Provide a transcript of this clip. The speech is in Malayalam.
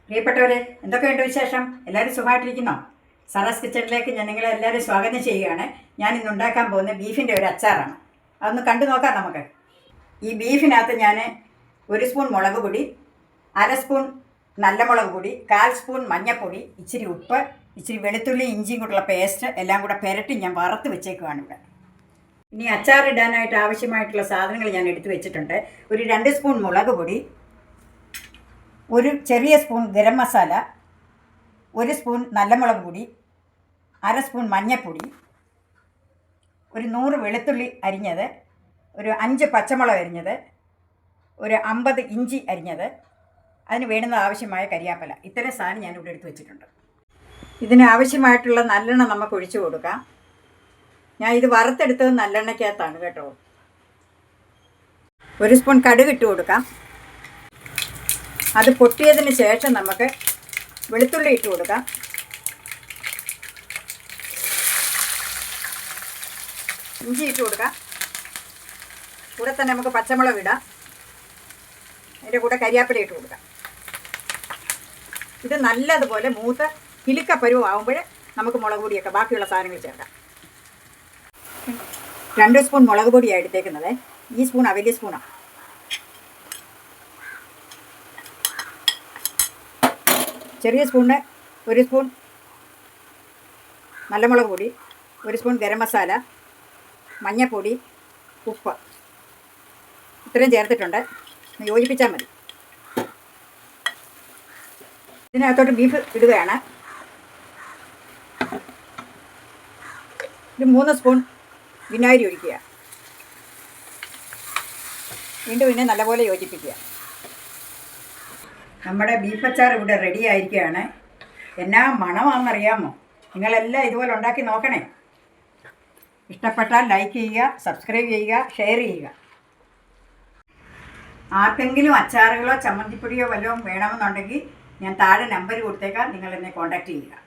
പ്രിയപ്പെട്ടവരെ, എന്തൊക്കെയുണ്ട് വിശേഷം? എല്ലാവരും സുഖമായിട്ടിരിക്കുന്നോ? സറാസ് കിച്ചണിലേക്ക് ഞാൻ നിങ്ങളെ എല്ലാവരും സ്വാഗതം ചെയ്യുകയാണ്. ഞാൻ ഇന്ന് ഉണ്ടാക്കാൻ പോകുന്ന ബീഫിൻ്റെ ഒരു അച്ചാറാണ്. അതൊന്ന് കണ്ടു നോക്കാം നമുക്ക്. ഈ ബീഫിനകത്ത് ഞാൻ 1 സ്പൂൺ മുളക് പൊടി, 1/2 സ്പൂൺ നല്ല മുളക് പൊടി, 1/4 സ്പൂൺ മഞ്ഞൾപ്പൊടി, ഇച്ചിരി ഉപ്പ്, ഇച്ചിരി വെളുത്തുള്ളി ഇഞ്ചിയും കൂടെയുള്ള പേസ്റ്റ് എല്ലാം കൂടെ പുരട്ടി ഞാൻ വറുത്ത് വെച്ചേക്കുവാണ് ഇവിടെ. ഇനി അച്ചാറിടാനായിട്ട് ആവശ്യമായിട്ടുള്ള സാധനങ്ങൾ ഞാൻ എടുത്തു വെച്ചിട്ടുണ്ട്. ഒരു 2 സ്പൂൺ മുളക് പൊടി, ഒരു ചെറിയ സ്പൂൺ ഗരം മസാല, 1 സ്പൂൺ നല്ല മുളക് പൊടി, 1/2 സ്പൂൺ മഞ്ഞൾപ്പൊടി, ഒരു 100 വെളുത്തുള്ളി അരിഞ്ഞത്, ഒരു 5 പച്ചമുളക് അരിഞ്ഞത്, ഒരു 50 ഇഞ്ചി അരിഞ്ഞത്, അതിന് വേണ്ടുന്ന ആവശ്യമായ കരിയാപ്പല. ഇത്രയും സാധനം ഞാനിവിടെ എടുത്ത് വെച്ചിട്ടുണ്ട്. ഇതിന് ആവശ്യമായിട്ടുള്ള നല്ലെണ്ണ നമുക്ക് ഒഴിച്ചു കൊടുക്കാം. ഞാൻ ഇത് വറുത്തെടുത്തത് നല്ലെണ്ണയ്ക്കകത്താണ് കേട്ടോ. 1 സ്പൂൺ കടുക് ഇട്ട് കൊടുക്കാം. അത് പൊട്ടിയതിന് ശേഷം നമുക്ക് വെളുത്തുള്ളി ഇട്ട് കൊടുക്കാം. ഇഞ്ചി ഇട്ട് കൊടുക്കാം. കൂടെ തന്നെ നമുക്ക് പച്ചമുളക് ഇടാം. അതിൻ്റെ കൂടെ കരിയാപ്പില ഇട്ട് കൊടുക്കാം. ഇത് നല്ലതുപോലെ മൂത്ത് കിലുക്കപ്പരുവാകുമ്പോൾ നമുക്ക് മുളക് പൊടിയൊക്കെ ബാക്കിയുള്ള സാധനങ്ങൾ ചേർക്കാം. 2 സ്പൂൺ മുളക് പൊടിയാണ് എടുത്തേക്കുന്നത്. ഈ സ്പൂൺ വലിയ സ്പൂണാണ്. ചെറിയ സ്പൂണിന് 1 സ്പൂൺ നല്ല മുളക് പൊടി, 1 സ്പൂൺ ഗരം മസാല, മഞ്ഞൾപ്പൊടി, ഉപ്പ് ഇത്രയും ചേർത്തിട്ടുണ്ട്. യോജിപ്പിച്ചാൽ മതി. ഇതിനകത്തോട്ട് ബീഫ് ഇടുകയാണ്. ഒരു 3 സ്പൂൺ വിനാഗിരി ഒഴിക്കുക. വീണ്ടും ഇതിനെ നല്ലപോലെ യോജിപ്പിക്കുക. നമ്മുടെ ബീഫ് അച്ചാർ ഇവിടെ റെഡി ആയിരിക്കുകയാണ്. എന്നാ മണമാണെന്നറിയാമോ? നിങ്ങളെല്ലാം ഇതുപോലെ ഉണ്ടാക്കി നോക്കണേ. ഇഷ്ടപ്പെട്ടാൽ ലൈക്ക് ചെയ്യുക, സബ്സ്ക്രൈബ് ചെയ്യുക, ഷെയർ ചെയ്യുക. ആർക്കെങ്കിലും അച്ചാറുകളോ ചമ്മന്തിപ്പൊടിയോ വല്ലതും വേണമെന്നുണ്ടെങ്കിൽ ഞാൻ താഴെ നമ്പർ കൊടുത്തേക്കാം. നിങ്ങൾ എന്നെ കോൺടാക്റ്റ് ചെയ്യുക.